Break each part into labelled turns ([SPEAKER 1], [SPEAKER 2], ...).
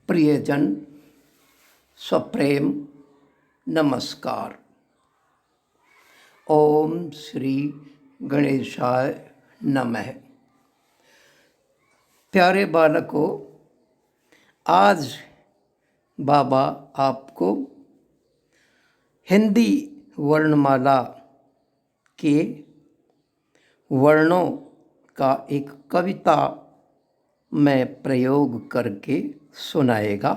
[SPEAKER 1] प्रियजन सप्रेम नमस्कार। ओम श्री गणेशाय नमः। प्यारे बालकों, आज बाबा आपको हिंदी वर्णमाला के वर्णों का एक कविता में प्रयोग करके सुनाएगा।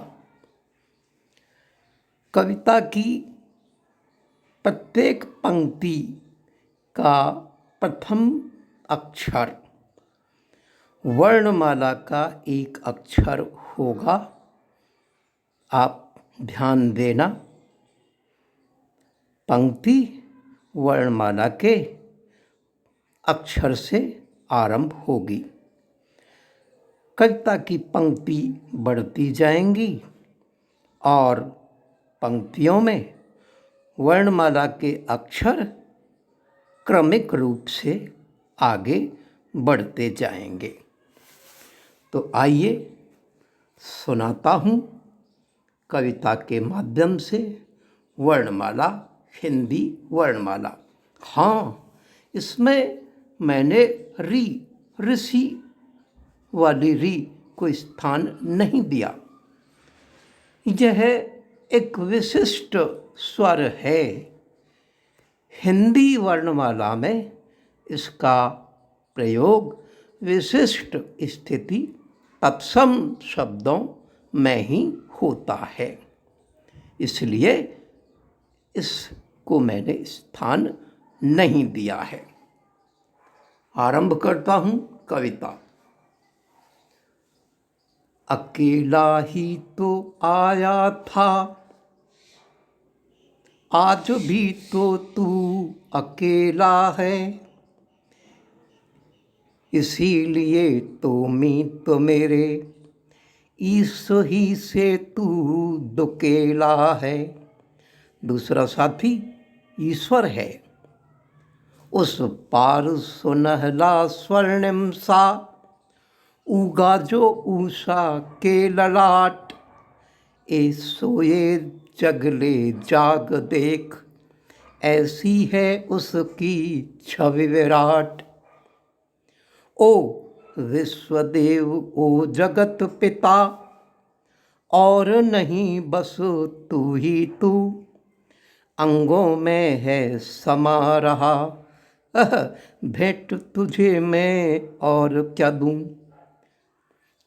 [SPEAKER 1] कविता की प्रत्येक पंक्ति का प्रथम अक्षर वर्णमाला का एक अक्षर होगा। आप ध्यान देना, पंक्ति वर्णमाला के अक्षर से आरंभ होगी। कविता की पंक्ति बढ़ती जाएंगी और पंक्तियों में वर्णमाला के अक्षर क्रमिक रूप से आगे बढ़ते जाएंगे। तो आइए सुनाता हूँ कविता के माध्यम से वर्णमाला, हिंदी वर्णमाला। हाँ, इसमें मैंने ऋषि वाली री को स्थान नहीं दिया। यह एक विशिष्ट स्वर है। हिंदी वर्णमाला में इसका प्रयोग विशिष्ट स्थिति तत्सम शब्दों में ही होता है, इसलिए इसको मैंने स्थान नहीं दिया है। आरंभ करता हूँ कविता। अकेला ही तो आया था, आज भी तो तू अकेला है। इसीलिए तो मीत मेरे ईश ही से तू दुकेला है। दूसरा साथी ईश्वर है। उस पार सुनहला स्वर्णिम सा उगा जो उषा के ललाट। ए सोए जगले जाग देख, ऐसी है उसकी छवि विराट। ओ विश्वदेव ओ जगत पिता, और नहीं बस तू ही तू। अंगों में है समा रहा, भेंट तुझे मैं और क्या दूं।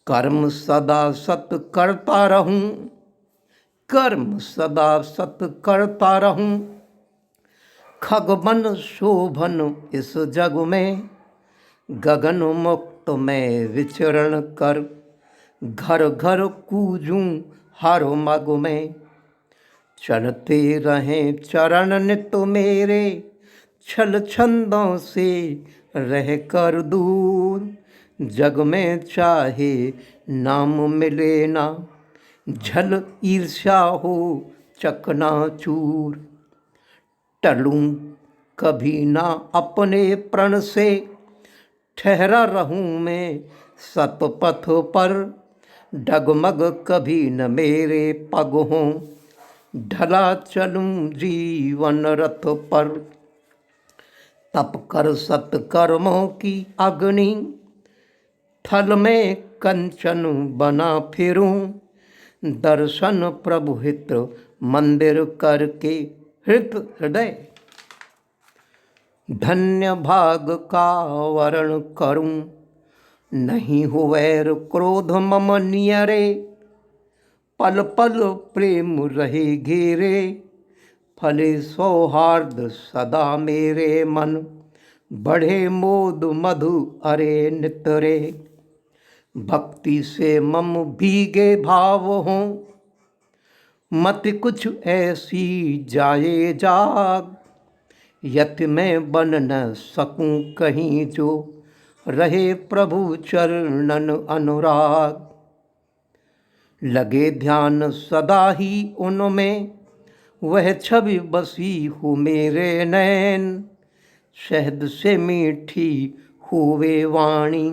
[SPEAKER 1] कर्म सदा सत करता रहूं, कर्म सदा सत करता रहूं। खगबन शोभन इस जग में, गगन मुक्त में विचरण कर। घर घर कूजूं हर मग में, चलते रहें चरण नित मेरे। छल छंदों से रह कर दूर, जग में चाहे नाम मिले ना। झल ईर्ष्या हो चकनाचूर, टलूं कभी ना अपने प्रण से। ठहरा रहूं मैं सतपथ पर, डगमग कभी न मेरे पग हों। ढला चलूं जीवन रथ पर, तप कर सत्कर्मों की अग्नि। थल में कंचन बना फिरूं, दर्शन प्रभु हित मंदिर करके हृदय। धन्य भाग का वर्ण करूं, नहीं हो वैर क्रोध मम नियरे। पल पल प्रेम रहे घेरे, फले सौहार्द सदा मेरे मन। बढ़े मोद मधु अरे नितरे, भक्ति से मम भीगे भाव हों। मत कुछ ऐसी जाए जाग, यति मैं बन न सकूं कहीं जो। रहे प्रभु चरणन अनुराग, लगे ध्यान सदा ही उनमें। वह छवि बसी हो मेरे नैन, शहद से मीठी हुए वाणी।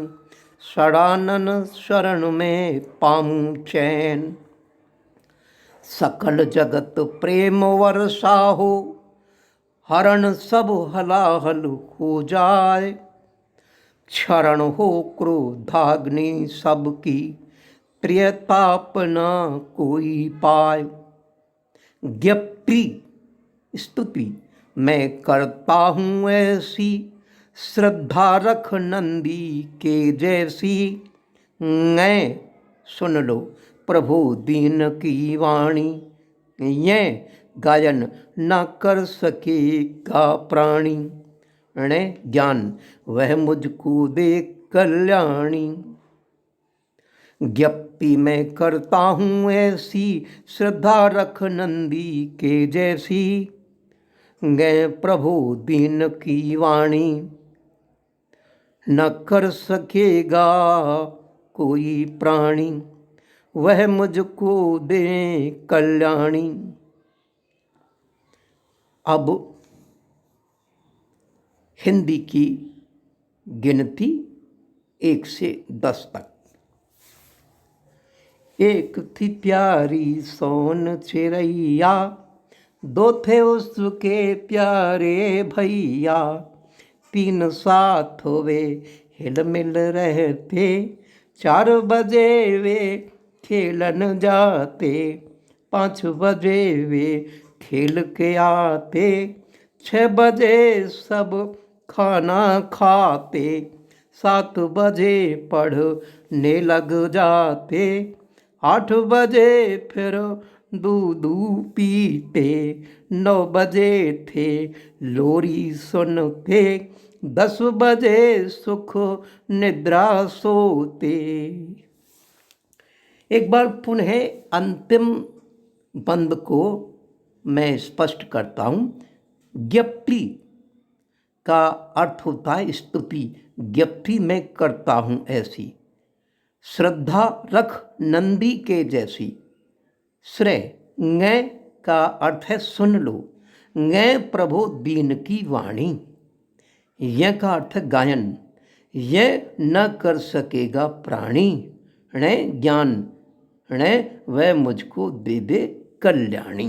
[SPEAKER 1] षडानन शरण में पाऊं चैन। सकल जगत प्रेम वर्षा हो, हरण सब हलाहल हो जाए। क्षरण हो क्रोधाग्नि सबकी, प्रियताप न कोई पाए। ज्ञप्ति स्तुति मैं करता हूँ ऐसी, श्रद्धा रख नंदी के जैसी। मैं सुन लो प्रभु दीन की वाणी, ये गायन न कर सकेगा प्राणी। ज्ञान वह मुझको दे कल्याणी। ज्ञप्ति मैं करता हूँ ऐसी, श्रद्धा रख नंदी के जैसी। गए प्रभु दीन की वाणी, न कर सकेगा कोई प्राणी। वह मुझको दे कल्याणी। अब हिंदी की गिनती 1 से 10 तक। एक थी प्यारी सोन चिड़ैया, 2 थे उसके प्यारे भैया। 3 साथ वे हिल मिल रहते, 4 बजे वे खेलन जाते। 5 बजे वे खेल के आते, 6 बजे सब खाना खाते। 7 बजे पढ़ने लग जाते, 8 बजे फिर दूध पीते। 9 बजे थे लोरी सुनते, 10 बजे सुख निद्रा सोते। एक बार पुनः अंतिम बंद को मैं स्पष्ट करता हूँ। ज्ञप्ति का अर्थ होता है स्तुति। ज्ञप्ति मैं करता हूँ ऐसी, श्रद्धा रख नंदी के जैसी। श्रेय ङै का अर्थ है सुन लो। ङै प्रभु दीन की वाणी। यह का अर्थ है गायन। यह न कर सकेगा प्राणी। णे ज्ञान। णे वह मुझको दे दे कल्याणी।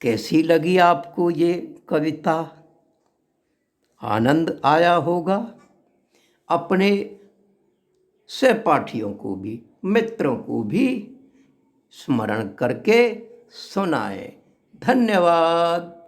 [SPEAKER 1] कैसी लगी आपको ये कविता? आनंद आया होगा। अपने सहपाठियों को भी, मित्रों को भी स्मरण करके सुनाए। धन्यवाद।